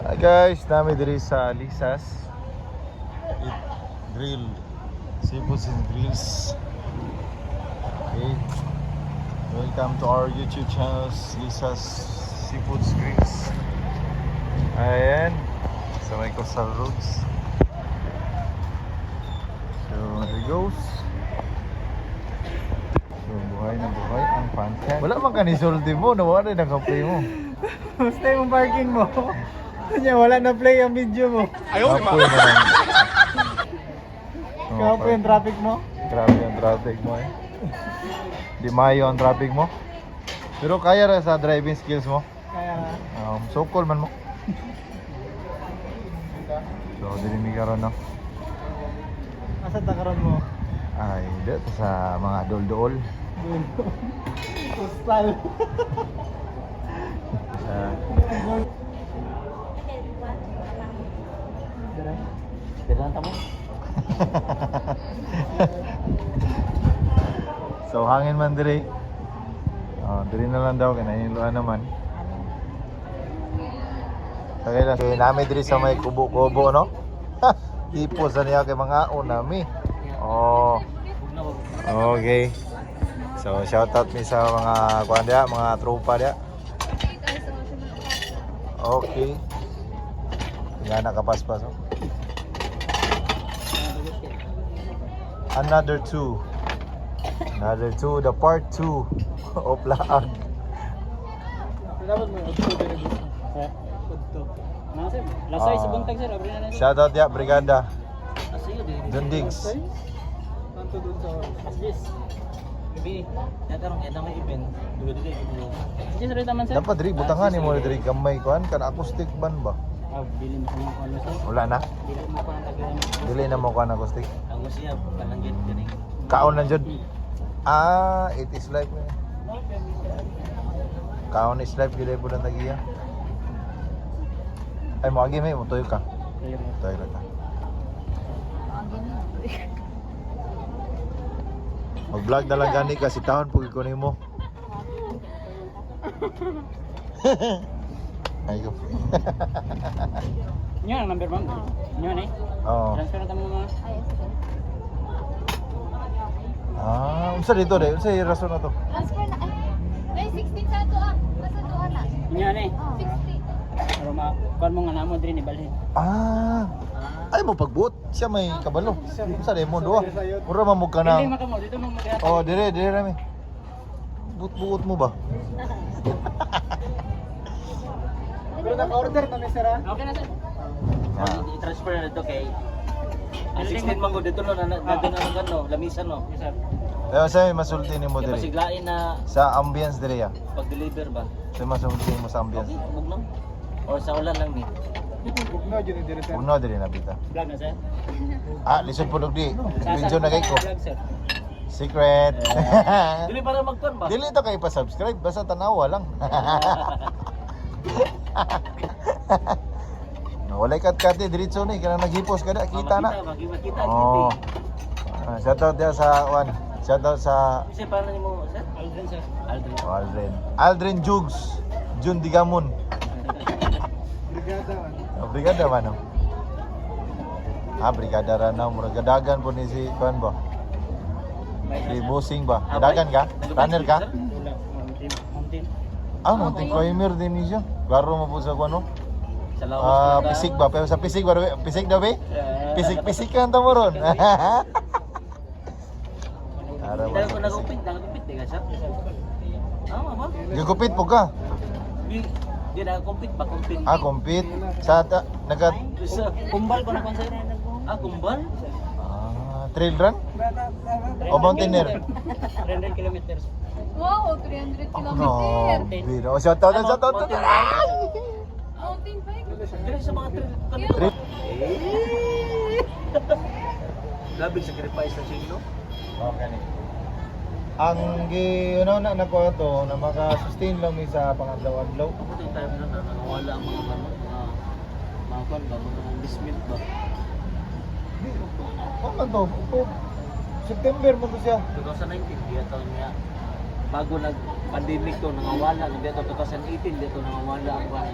Hi guys, nami diri sa Lisas. Eat Grill. Seafoods and Grills. Okay. Welcome to our YouTube channel, Lisas Seafoods Grills. Ayan. Sa may Coastal Roads. So, there goes. So, buhay na buhay ang pancan. Wala man ka ni soldi mo, nawala na kape mo. Basta yung parking mo. Kanya wala na play ang video mo. Ayaw na lang. Kaya po yung traffic mo. Grabe ang traffic mo eh. Di mayo ang traffic mo. Pero kaya rin sa driving skills mo. Kaya So cool man mo. So, dilimig ka ron, no? asa takaran mo? Ay, dito sa mga dol-dol. Postal. Kailangan mo? So, hangin man diri. Diri na lang daw, kinahiluan naman. Okay lang. So, nami diri sa may kubo-kubo, no? Ipos na niya kay mga nami. Oh. Okay. So, shoutout mi sa mga kuan dia, mga tropa dia. Okay. Tingnan nakapaspas, oh. Another two, the part 2 of Laag. Dapat mo utto dito. Utto. Nasa lasay sa buntag sir, abri na. Shoutout ya, Brigada. Asiyo dito. Dundigs. Tanto dun sa Aslis. Bibi, natarong kaya may event. Dugo-dugo ito. Aslis rin naman sir. Dapat diri butangan ni mo diri gamay kuan kan acoustic ban ba? Bili mo kung ano sir. Wala na. Dili mo pa ang tagay. Dili na mo kuan acoustic. Ako siya palanggit ganing. Kaon lang jud. It is life. Kaon is life gilay po lang tagiya. Ay mo agi may mutoy ka. Toy ra ka. Mag-vlog na lang gani kasi taon pug ko nimo. Ay ko. Nyo ang number 1. Nyo na eh. Oo. Transfer na mo mga. Unsa dito de? Unsa yung rason na to? Transfer na. Ay, 16 sa ito ah. Nasa doon na. Nyo na eh. 60. Pero kuan mo nga namo diri ni balhin. Ay mo pagbuot. Siya may kabalo. Unsa de mo duha? Mura man mo ka Hindi na. makamo dito mo maghat. Oh, dire rami. Buot mo ba? Pero naka-order kami sir ha. Okay na sir. I-transfer na dito kay ang 16 mango dito no na ano, lamisan no. Yes sir. Pero sa masulti nimo Kaya dire. pasiglain na Sa ambience dire ya. pag-deliver ba? Sa masulti mo sa ambience. Okay, bug lang. Or sa ulan lang ni. Bugno dyan yung direkta. Uno dire na bita. Vlog na sir. Lisod po di. Video na kay ko. Vlog sir. Secret. Dili para magkon ba? Dili to kay pa-subscribe basta tanawa lang. No, walay kat-kati diretso ni kanang naghipos kada kita na. Makita. Oh. Shoutout dia sa one. Shoutout sa Kasi paano nimo sir? Aldrin sir. Aldrin. Aldrin Jugs. Jun Digamon. Brigada man. Brigada man. Brigada ra na murag gadagan po ni si kuan ba? Si Bossing ba? Gadagan ka? Runner ka? Mountain. Mountain climber din ni siya. Klaro mo po sa kuan no? Sa lawas. Pisig ba? Pero sa pisig ba? Pisig daw be? Pisig ka ang tamo ron. Hindi ko nagupit di ka sir. Ba? Gagupit po ka? Di nagkumpit ba kumpit? Compete. Sa nagat Kumbal ko na kon sir. Kumbal? trail run? O mountaineer? 300 kilometers. Wow, 300 kilometer. Grabe. O shoutout. Mountain bike. Dili sa mga Trip. Grabe sacrifice na siya no? Okay. Ang na nakuha to na maka-sustain lang mi sa pangadlaw-adlaw. Ako din time na nakawala ang mga kon ba mga dismint ba? Ano man to? September mo to siya. 2019 diya taon niya. Bago nag pandemic to nangawala, dito 2018 dito nangawala ang ban.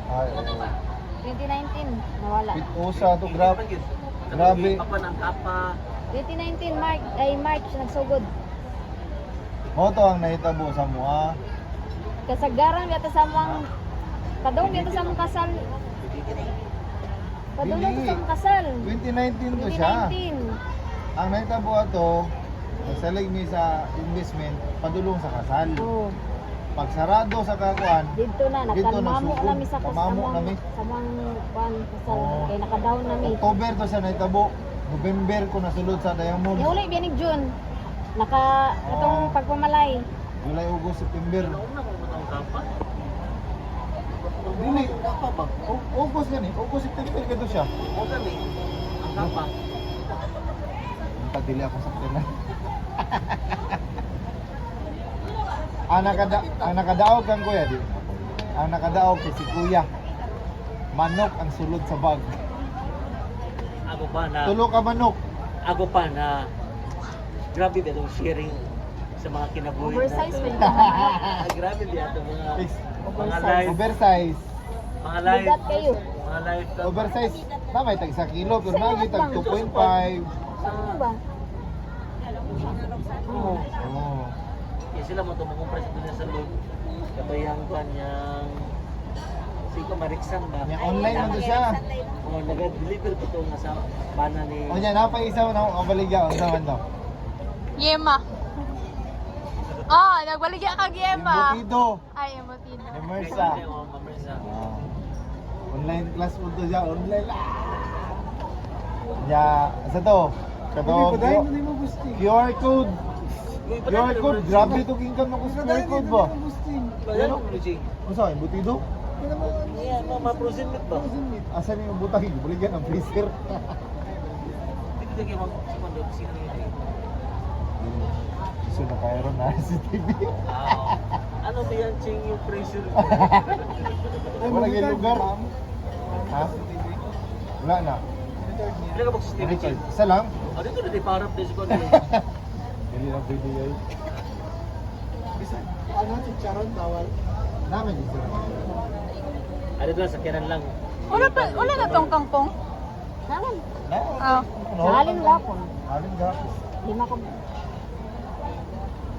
2019, nawala. Usa to grab. Grabe. Apa ng kapa. 2019, March, nagsugod. Mo to ang nahitabo sa mua. Kasagaran, biyata sa mga, padong biyata sa mga kasal. Padong biyata sa mga kasal. 2019 to siya. 2019. Ang nahitabo ato, nagsalig mi sa investment, padulong sa kasal. Oo. Pag sarado sa kakuan, Dito na, Dito na, nakamamo sugod. nami sa Kamamo nami. sa mga kuan kasal. Oo. Kaya nakadown nami. October to siya nahitabo. November ko nasulod sa Diamond. Niuli biyanig June. Itong Oo. pagpamalay. July, August, September. Una ko matang kapa. Dili, August yan eh. August, September ka to siya. O kami. Ang kapa. Pagdili ako sa pena. Ang nakadaog kang kuya di. Ang nakadaog kay si kuya. Manok ang sulod sa bag. Ako pa na. Tulo ka manok. Ako pa na. Grabe ba itong sharing sa mga kinabuhi Oversize pa yun. Grabe ba ito mga Fix. live. Oversize. Mga live. Bugat kayo. Mga live. Oversize. Mamay tag 1 kilo pero nagi tag 2.5. Ano ba? Oo. Oh. Kaya sila mo tumukumpres ito niya sa loob. Kabayang kanyang Siko Mariksan ba? Nya online man to siya. O nag-deliver ko ito nga sa bana ni O nya napay isa na ako kabaligya unsa man to. Yema. Ah, nagbaligya ka Yema. Embutido. Ay, embutido. Emersa. O Mamersa. Ah. Online class mo to siya, online lang. Ya, sa to. Kato, Hindi mo gusto. QR code. QR code, grabe to income ako sa QR code ba? Ano mo Lucy? Ano sa embutido? Yan, ma-prosinit ba? Asa ni yung butang, ibuligyan ng freezer. Hindi ko kayo mag-sumando. Sino yun? So na kaya ron na si TV. Ano ba yan, Ching, yung pressure? Wala kayong lugar. Ha? Wala na. Hindi ka mag-system, Ching. Isa lang. Ano ito na di parap din ko Dili lang pwede yun. Ano, chicharon, bawal. Namin dito. Ano lang, sakyanan lang. Wala na tong kangkong. Naman. Ah. Sa halin gapon. Halin gapon. Lima ka.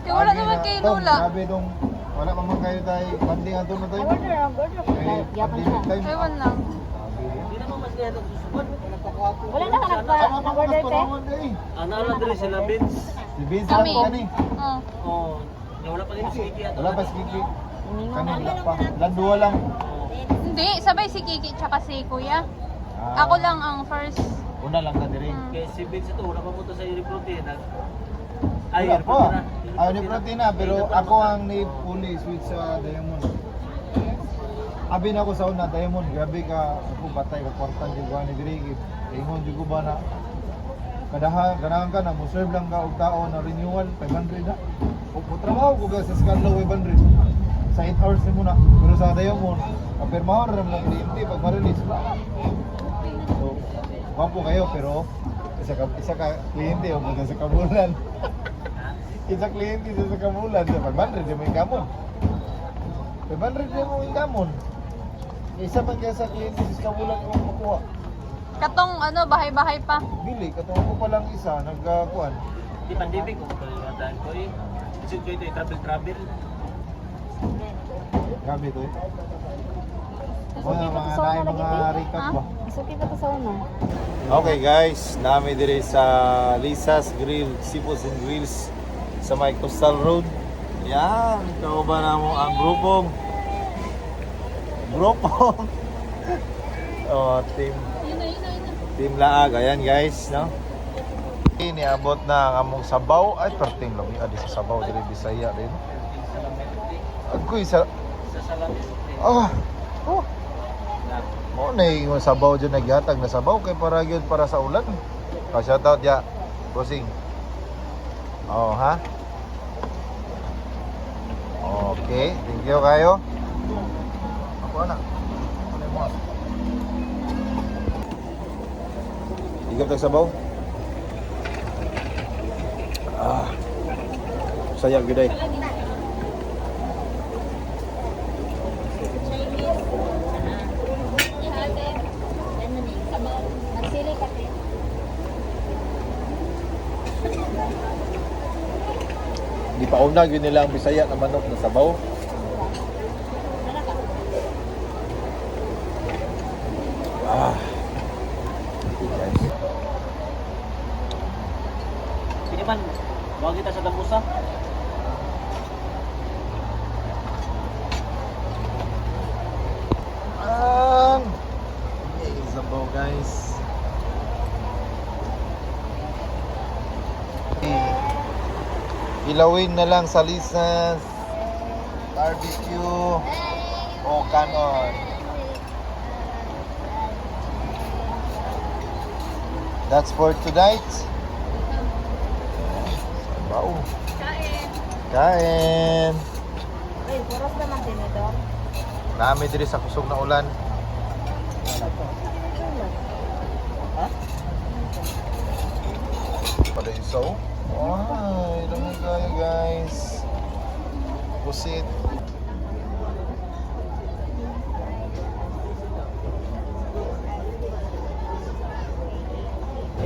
Kaya wala naman kay Lola. Grabe dong. Wala pa man kayo tayo. Panding ato na tayo. Order. Yapon siya. Ewan lang. Hindi naman mas kaya ito susubad. Wala na ka nag-order te? Ano lang din sila, Vince? Si Vince Kami. lang kani. Oh. Oo. Wala pa rin si Kiki ato. Wala pa si Kiki. Iningon Kani na. wala pa. Landua lang. Hindi, sabay si Kiki tsaka si Kuya. Ako lang ang first. Una lang ka diri. Kaya si Vince ito, wala pa mo to sa Iri Protein. Ay, Iri pa. Protein na. Ay, ni protein na, pero ako ang ni fully switch sa Diamond. Abi na ako sa una, Diamond, grabe ka, ako batay ka kwartan jud ni diri. Diamond jud ko ba na ganahan ka na mo serve lang ka og tao na renewal 500 na. Ug trabaho ko sa Scarlo 500. Sa 8 hours ni muna. Pero sa Diamond, kapirmahan ra mo kliyente pag ma-release ba. So, wapo kayo pero isa ka kliyente o mga sa kabulan. Isa kliyente sa kabulan, sa 500 di mo ingamon. 500 di mo ingamon. Isa man kaya sa kliyente sa kabulan mo makuha. Katong ano, bahay-bahay pa. Bili, katong ko pa lang isa, nagkuhan. Di pandemic ko paliwatan ko eh. Kasi ko ito travel. Grabe to eh. Isuki pa to sa una lagi te? rikas Ha? ba? Isuki pa to sa una. Okay guys, nami diri sa Lisa's Grill, Seafoods and Grills sa may Coastal Road. Yan, ito ba na mo ang grupong oh, team Laag, ayan guys, no? Niabot na ang among sabaw, ay perting lami adi sa sabaw diri Bisaya din. Agoy sa Sa salamin. oh, mo na yung sabaw dyan nagyatag na sabaw kay para yun para sa ulan. Shoutout ya, bossing. Oh, ha? Okay, thank you kayo. Ako na. Ano yung mga? Igap tag sabaw. Sayang gid ay. Gipaunag yun nila ang Bisaya na manok na sabaw. Ah. Guys. Sige man, huwag kita sa tambusa. Sabaw guys. Ilawin na lang sa lisas. Barbecue o kanon. That's for tonight. Sabaw. Kain. Ay, puros naman din ito. Nami diri sa kusog na ulan. Ha? Pada isaw. Ay, lamig kayo guys. Pusit.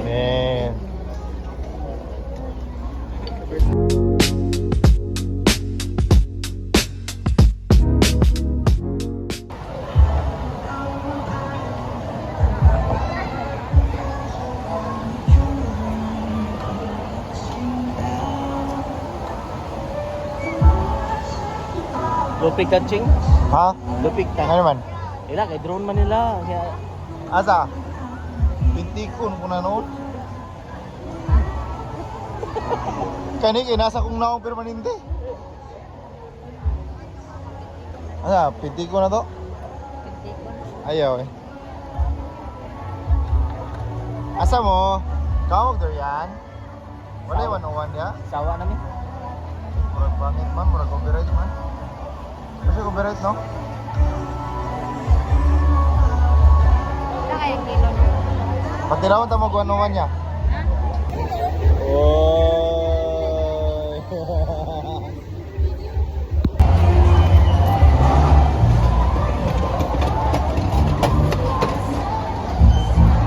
Man. Lupig catching? Ha? Lupig ka. Ano naman? Ila, kay drone man nila. Kaya, Asa? Pintikon ko na noon. Kani kay nasa kong naong permanente. Asa? Pintikon na to? Ayaw eh. Asa mo? Kawag doon yan? Wala yung 101 ya? sawa namin. Murag pangit man, murag copyright man. Kasi copyright no? Ito kaya kilo na. Patirawan ta mo kung 101 niya. Ha? Oy.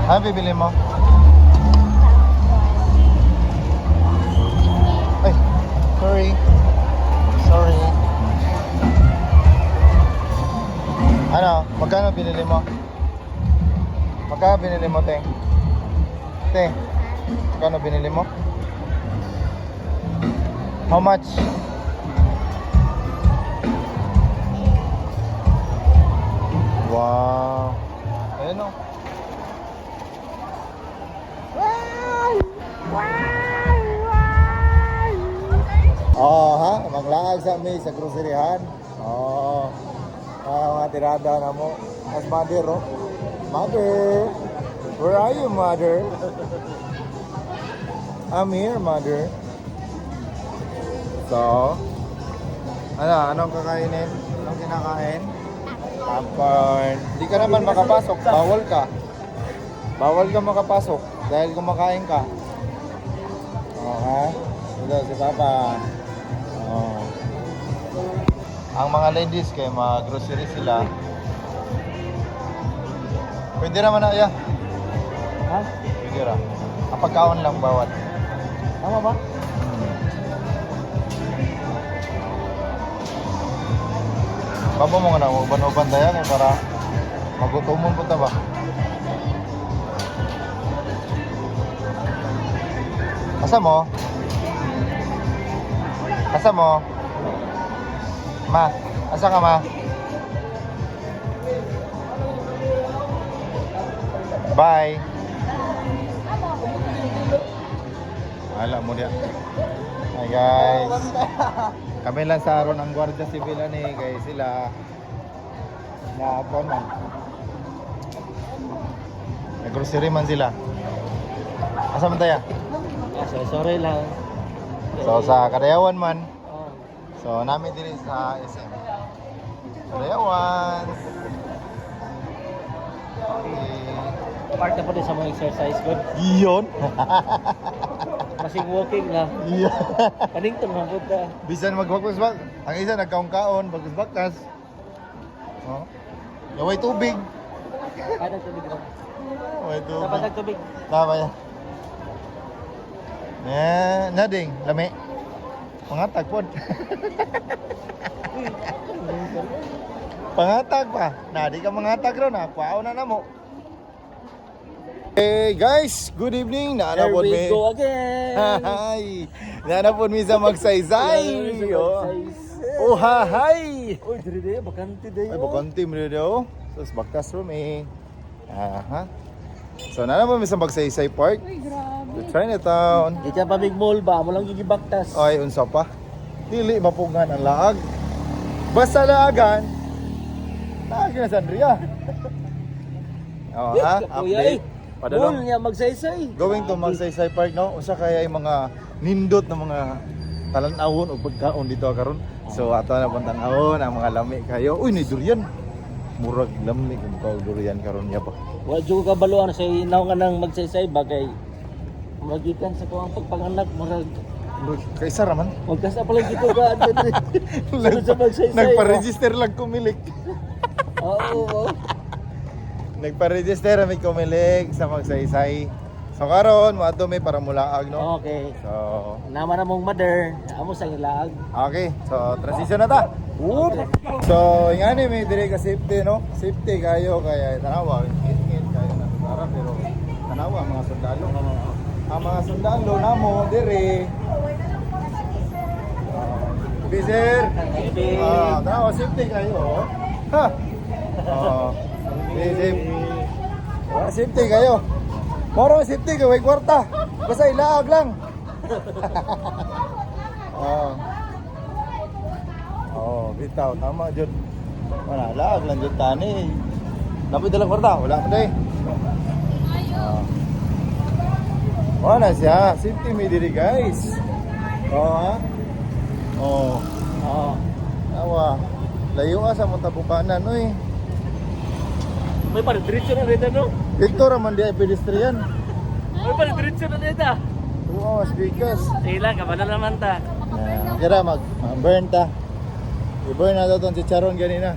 Ano bibili mo? Ay, sorry. Sorry. Ano? Magkano binili mo? Magkano binili mo, te? Te, magkano binili mo? How much? Wow. Ayan o. Oh, ha? Maglaag sa amin sa groceryhan. Oh. Mga tirada na mo. As mother, oh. Mother. Where are you, mother? I'm here, mother. So, anong kakainin? Anong kinakain? Popcorn. Hindi ka naman makapasok. Bawal ka. Bawal ka makapasok dahil kumakain ka. Oh, ha? Ito, si Papa. Oh. Ang mga ladies kay mga grocery sila. Pwede naman na, yeah. Ha? Pwede ra. Ang pagkaon lang bawat. Tama ba? Baba mo nga na, uban-uban tayo kay para magutumon po ta ba? Asa mo? Asa mo? Ma, asa ka ma? Bye. Wala mo dia. Hi guys. Kami lang sa aron ang Guardia Civil ani guys sila. Na ako man. Nag-grocery man sila. Asa man tayo? Sorry lang. So sa Kadayawan man. Oh. So namin din sa SM. Kadayawan. Okay. Part na po din sa mga exercise good. Iyon. Masing walking na. Iyon. Kanington man po ta. Bisan magbakus-bak. Ang isa nagkaong-kaon, bagus-bakas. Oh. Yaway tubig. Ay, nagtubig lang. Yaway tubig. Dapat nagtubig. Tama yan. Nading, lami. Pangatag po. Pangatag pa. Na, di ka mangatag ron ha. Kuwao na mo. Hey guys, good evening. There Naanapod we mi. go again. Hi. Naanapod mi sa magsaysay. Oh, hi. Uy, diri diri bakante dayo. Ay, bakanti mo rin daw. So, bakas room eh. Aha. So, naanapod mi sa magsaysay park. Uy, grabe. The Chinatown. Di ka pa big mall ba? Mo lang gigibaktas. Ay, unsa pa? Dili mapugan ang laag. Basta laagan. Laag na Sandria. Oh, ha? Kuya Update. Mall Padalong. niya magsaysay. Going to Magsaysay Park, no? Usa kaya yung mga nindot na mga talan-awon o pagkaon dito karon. So, ato na pang tanawon ang mga lami kayo. Uy, ni durian. Murag lami kung kaw durian karon niya pa. Wa jud ka baluan sa inaw nga nang magsaysay bagay. Magikan sa kuang pagpanganak murag Kaysa raman. magkasa pa lang dito ka diri. Sa magsaysay. Nagpa-register lang kumilik. Oo. Nagpa-register may kumilik sa Magsaysay. So karon moadto may para mulaag, no? Okay. So, Nama na mong mother, amo sa ilaag. okay. So, transition na ta. Whoop. So, ingani may dire ka safety, no? Safety kayo kaya tanawa, ingit kayo na para pero tanawa mga sundalo. Ang mga sundalo namo dire. Biser. Tanawa safety kayo. Oh. Ha. Safety kayo. Moro safety kayo, may kwarta. Basta ilaag lang. Bitaw, tama jud. Wala, laag lang jud tani. Dapat dalang kwarta, wala pa day. Wala siya, safety may diri guys. Ha? Awa. Layo ka sa mong tabukanan, oy. May pa diretso na rito no. Victor man di ay pedestrian. May pa diretso na dito. Oo, speakers. Sila ka wala naman ta. Kira mag-burn ta. I-burn na daw itong chicharon ganina.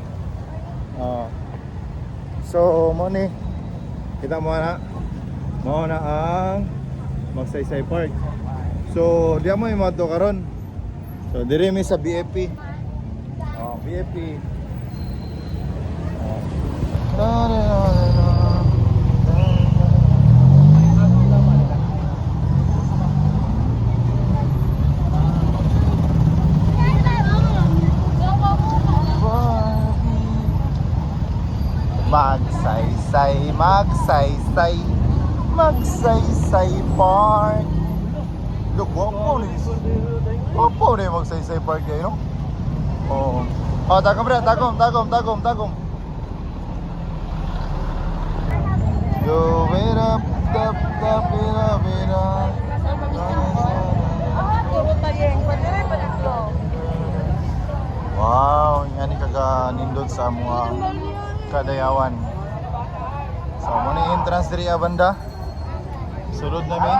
So, mo ni. Kita mo na. Mo na ang Magsaysay Park. So, diya mo yung mato karon. So, dire mi sa BFP. BFP. Magsaysay, Magsaysay, Magsaysay Park. Look, wapo ni. Wapo ni Magsaysay Park kayo, no? Oh, tagom bre, tagom. Yo, vera, tap, vera. Wow, nga ni kaga nindot sa mga kadayawan. So, mo ni entrance diri banda. Sulod na mi.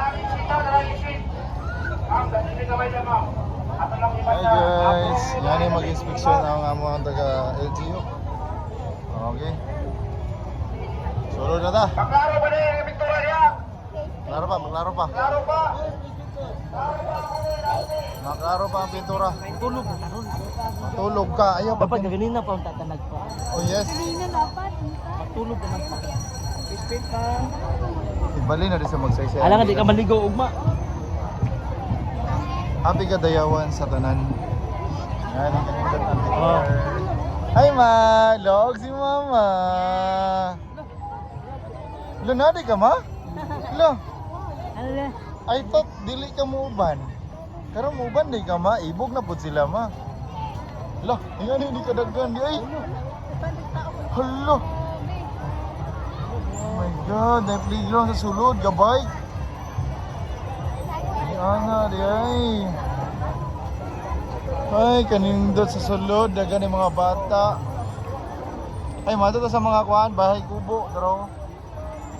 Hi guys, nga ni mag-inspeksyon ang among taga LGU. Okay. Sulod na ta. Maklaro ba din yung Victoria? Maklaro pa. Maklaro pa ang pintura. Tulog na karon. Matulog ka. Ayaw pa. Dapat nga ganina pa ang tatanag pa. Oh yes. Kanina dapat. Matulog na man pa. Speed pa. Ibali na rin sa Magsaysay. Ala nga di ka maligo ugma. Happy kadayawan sa tanan. Yan ang kanindot ang picture. Hi ma! Log si mama! Lo na di ka ma? Lo! I thought dili ka mo uban. Pero mo uban di ka ma? Ibog na po sila ma. Lo! Yan hindi ka daggan di ay! Hala! Oh my God! May playground sa sulod. Gabay! Ana di ay. Ay, kanindot sa sulod, dagan ng mga bata. Ay, mato to sa mga kuan, bahay kubo, pero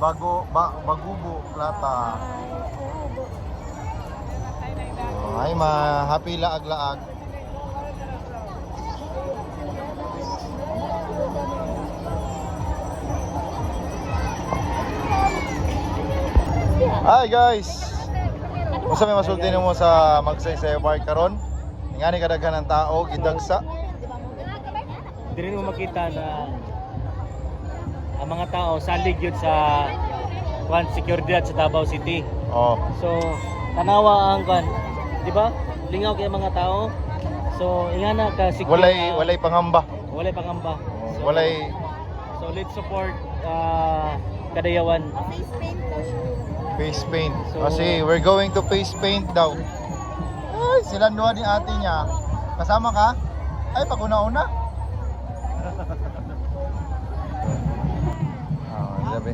bagubo, plata. Oh, ay, happy laag-laag. Hi guys. Unsa may masulti nimo sa Magsaysay Park karon? Nga ni kadaghan ng tao gidagsa. Diri mo makita na ang mga tao salig yun sa seguridad sa Davao City. Oh. So, tanawa ang kan, di ba? Lingaw kay mga tao. So, ingana ka secure. Walay pangamba. Walay pangamba. So, Walay So, let's support Kadayawan. face paint. So- Kasi we're going to face paint daw. Ay, sila duha ni ate niya. Kasama ka? Ay, pag-una-una. Dabi.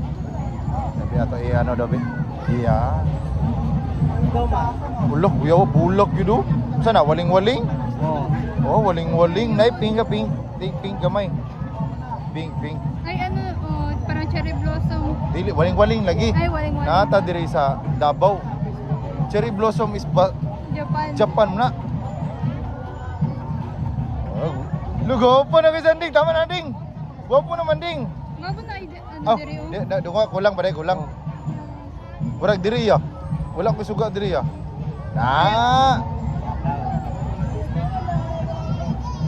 Dabi ato ano dabi. Iya. Bulok, yaw bulok gyud. Sana waling-waling. Oh. Oh, waling-waling. Nay pink ka pink. Pink gamay. Pink. Ay ano, oh, parang cherry blossom. Dili waling-waling lagi. Ay, waling-waling. Nata diri sa Davao. Cherry blossom is Japan. Japan na. Oh, lugo pa na kay Sanding. Tama na ding. Gwapo naman ding. Nga ba na ano Oh, diri oh? duka kulang ba kulang. Murag diri ya. Wala ko suga diri ya. Na.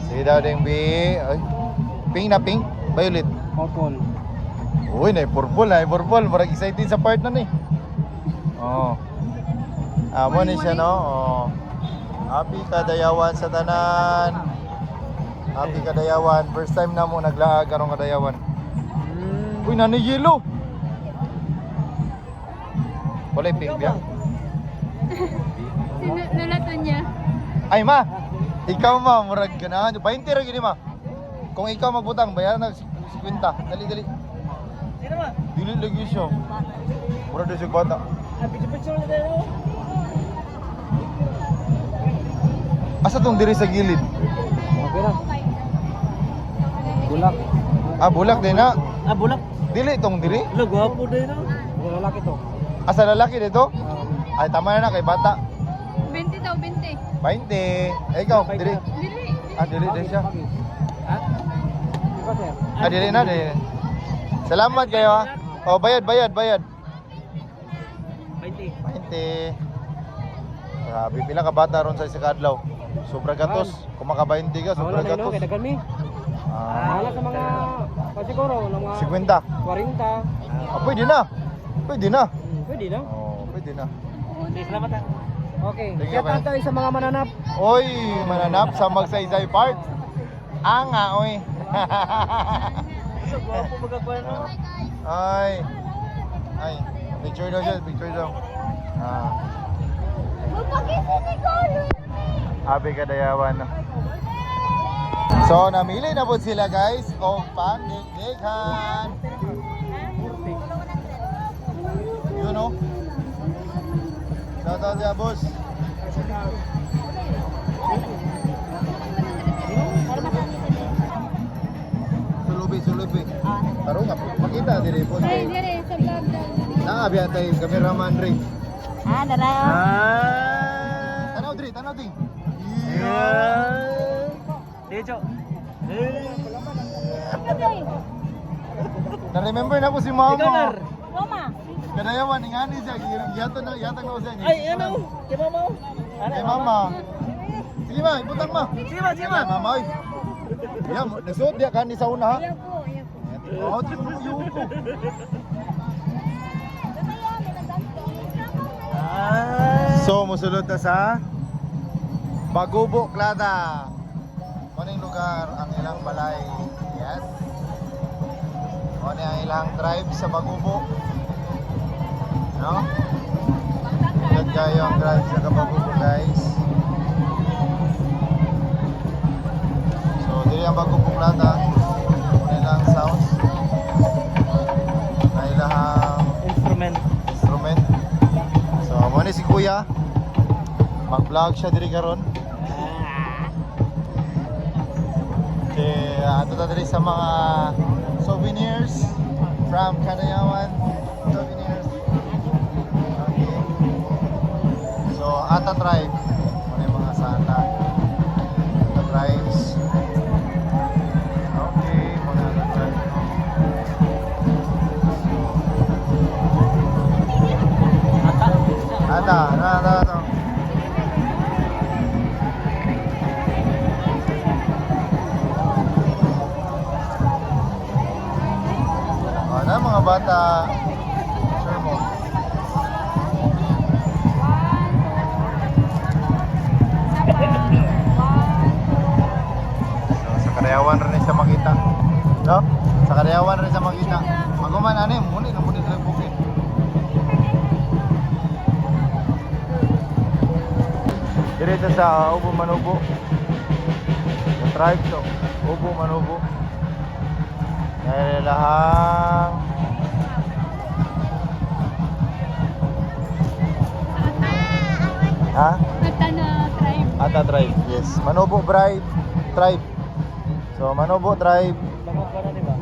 Sige daw ding bi. Ay. Pink na pink. Violet. Purple. Uy, na purple. Murag excited sa part na ni. Oh. Amo ni siya no. Oh. Happy Kadayawan sa tanan. Happy Kadayawan. First time na mo naglaag karong Kadayawan. Uy, nani yellow. Wala pink biya. Nalato niya. Ay ma, ikaw ma, murag ka na. 20 ra gini ma. Kung ikaw magbutang, bayaran na 50. Dali. Sino ba? Dili lagi siya. Murag na siya bata. Picture na tayo. Asa tong diri sa gilid? Okay na. Bulak. Ah, bulak din na. Bulak. Dili tong diri. Lo, gwapo din no. Lalaki to. Asa lalaki dito? Ay, tama na kay bata. 20 daw, 20. 20. Ay, ikaw, diri. Dili. Ah, diri din siya. Ha? Di ba, sir? Ah, diri na, diri. Salamat kayo ha. Oh, bayad. 20. 20. Grabe, pila ka bata ron sa Isikadlaw. Sobra gatos. Kung maka 20 ka, sobra Wala na no, gatos. kay dagan mi. Ah, Wala sa mga siguro ng mga 50. 40. Ah, pwede na. Pwede na. Pwede na. Oh, pwede na. Okay, salamat ha. Okay. Thank you, Shout out man. tayo sa mga mananap. Oy, mananap sa Magsaysay Park. Anga, oy. Gwapo magagwa no. Ay. Picture daw. Ah. Happy Kadayawan. So, namili na po sila guys o pangdigdighan. Yun o. Shout out ya boss. Sulubi. Taro nga, makita diri po. Ay, diri sa vlog daw. Naabiyan tayo cameraman rin. Dara. Tanaw ding. Dejo. Na-remember na po si mama. Ikaw nar. Roma. Kadayawan, ingani siya. Yatag na ko siya. Ay, ano? Kay mama. Kay mama. Sige ma, ibutang ma. Sige ma. Mama, oy. Yan, nagsuot diya kani sa una ha. Ayaw ko. Oh, tingnan mo yung ko. So, musulod na sa Bagubo, Klada. Kuning lugar ang ilang balay. Yes. Kuning ang ilang tribe sa Bagubo. No? Agad kayo ang tribe sa Bagubo, guys. So, dili ang Bagubo, Klada. Kuning ilang sounds. Na ilang Instrument. instrument. So, mo ni si Kuya. Mag-vlog siya diri karon. Okay, ato ta diri sa mga souvenirs from Kadayawan. Souvenirs. Okay. So, Ata tribe. Ano yung mga sa Ata tribes. Okay, mga Ata tribe. Ata, ano. Shoutout sir mo. So, sa Karyawan rin siya makita. No? Sa Karyawan rin siya makita. Maguman ano yun, muli na muli talagang bukid. Diretso sa Ubo Manubo. Yung tribe to, Ubo Manubo. Dahil lahang ha? Atana tribe. Ata tribe, yes. Manubo tribe. So Manubo tribe. Bangko ka na, di ba?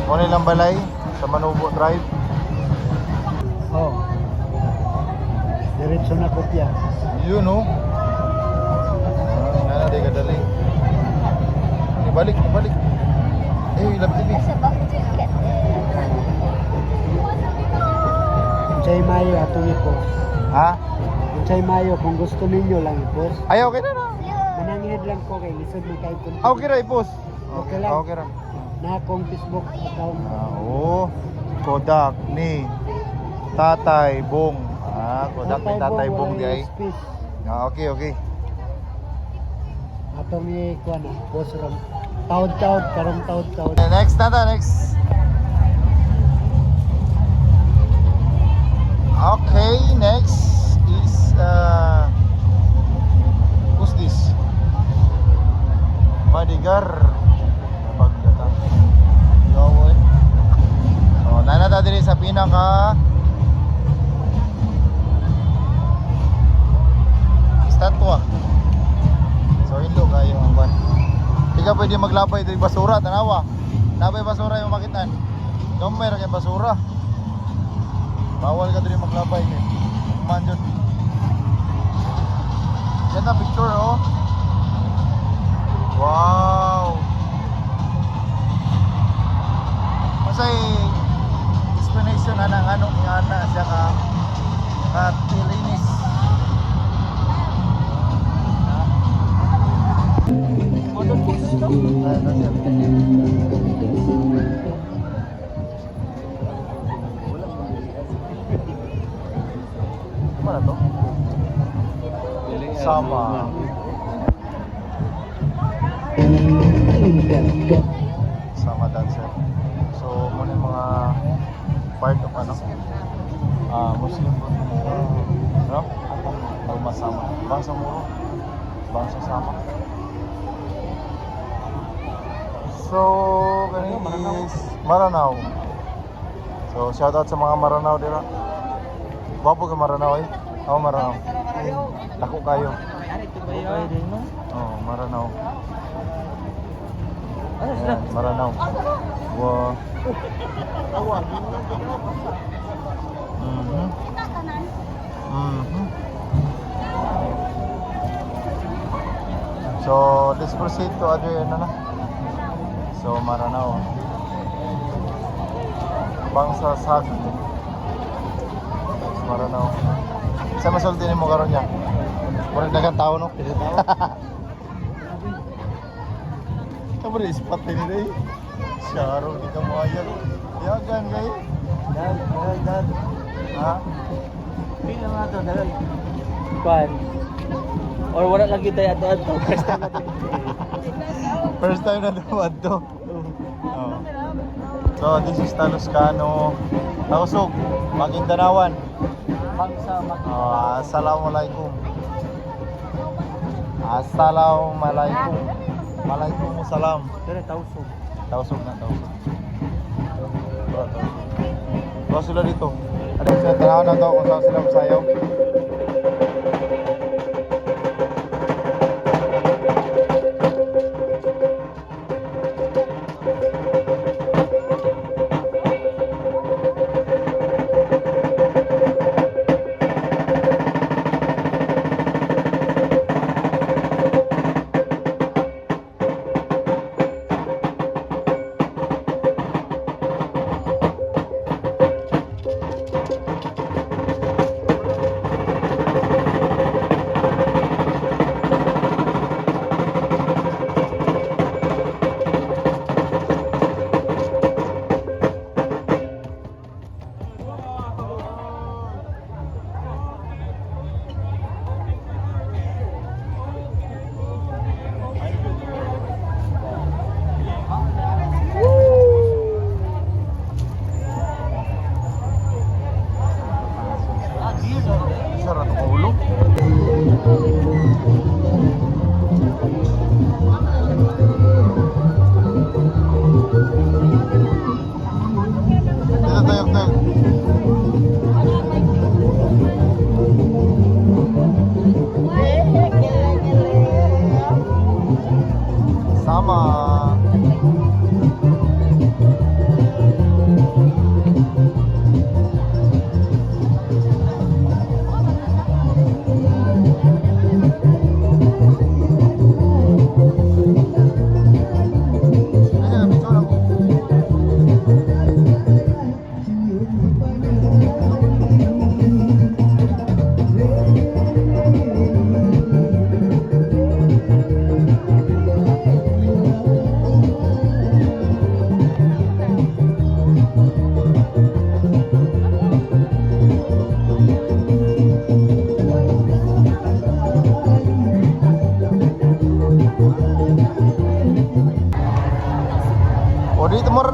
Muna ilang balay sa Manubo tribe. Oh. Diretso na kopya. Yun oh. Nga na, di kadali. Ibalik. Ilap TV. Unsay Mayo atong i-post. Ha? Unsay Mayo kung gusto ninyo lang i-post. Ay, okay na na. Manangid lang ko kay lisod mo kay kun. Okay ra, ipos. Okay lang. Okay ra. Na akong Facebook account. Oo. Kodak ni Tatay Bong. Kodak ni Tatay Bong di ay. Space. Okay. Atong i-kuan na post ron. Taud-taud karong taud-taud. Next next. Okay, next is who's this? Madigar. Pagdata. Yo, oh, nanata diri sa pinaka statwa. So ilo kayo ang ban. Di ka pwede maglapay diri basura, tanawa. Napay basura yung makitan. Gamay ra kay basura. Bawal ka diri maglapay kay. Manjud. Yan na picture oh. Wow. Masay explanation na ng ano nga na siya ka tilinis. Mana to? Sama. Sama dancer. So, muna yung mga part of ano? Muslim no? Masama. Bangsa Moro. Bangsa Sama. So, ganun is Maranao. So, shoutout sa mga Maranao dira. Wapo ka Maranao eh. Ako Maranao. Tako kayo. Oh, Maranao. Ayan, Maranao. Wow. So, let's proceed to other ano na. So, Maranao. Bangsa Sag. Maranao. Sa masulti ni mo karon niya. Murag daghang tao no. Kamu rin spot din nila eh. Syaro, di ka mo ayag. Yagan kayo. Dad. Ha? Pila nga to, dahil. Kuan. Or wala lagi tayo ato-ato. First time na duwad to. Oh. So, this is Taluscano. Tausog, Magindanawan. Bangsa Assalamualaikum. Assalamualaikum. Waalaikumsalam. Dere tausog. Tausog. Bro, sila dito. Ada sa tanaw na to kung saan sila masayaw.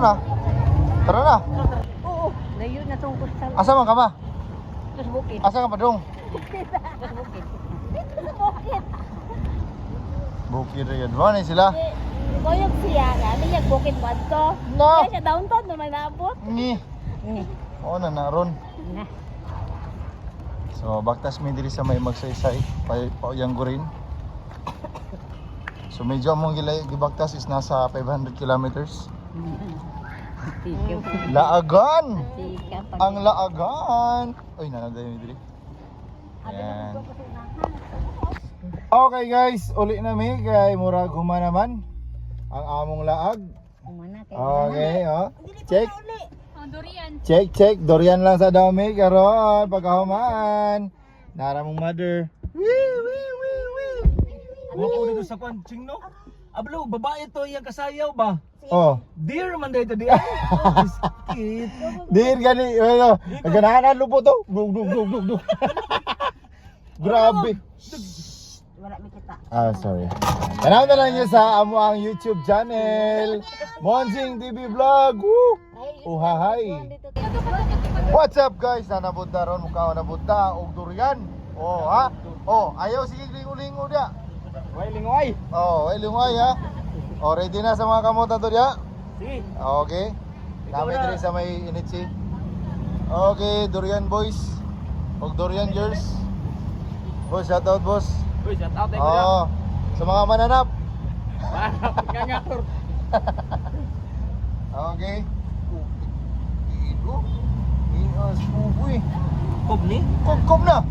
na. Tara na. Oo, layo na tungkol sa Asa man ka ba? bukid. Asa ka pa dong? Bukid. Dito sa bukid. Bukid rin yan. Ano sila? Koyog siya, ano yung bukid mo ato? No. Kaya siya downtown naman naabot. Ni. Oo na naron. Na. So baktas mi diri sa may magsaysay, pauyang gurin. So medyo among gibaktas is nasa 500 kilometers. Laagan! Ang Laagan! Uy, nanagay mi diri. Ayan. Okay guys, uli na mi kay murag humanaman ang among laag. Okay, oh. Check. Oh, durian. Check. Durian lang sa dami karon pagkahuman. Nara mong mother. Wapo dito sa panching no. Ablo, babae to iyang kasayaw ba? Oh. Dear man dito di. Biskit. Dir gani, ano, ganahan lupo to. Dug. Grabe. Wala mi kita. Ah, sorry. Tanaw na lang niyo sa amo ang YouTube channel. Monsing TV Vlog. Woo! Uhahay. What's up guys? Nanabunta ron mukha nabunta og durian. Oh, ha? Oh, ayaw sige lingo-lingo dia. Way lingoy. Oh, ay lingoy ha. Oh, ready na sa mga kamotan to dia? Sige. Okay. Namin diri sa may initsi. Okay, durian boys. Og durian girls. Boss, shout out boss. Uy, shout out tayo. Oh, sa mga mananap. Ngangator. Okay. Igo. Ias buboy. Kob ni? Kum na.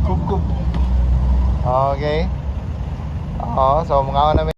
Kum. Okay. Oh, so mga namin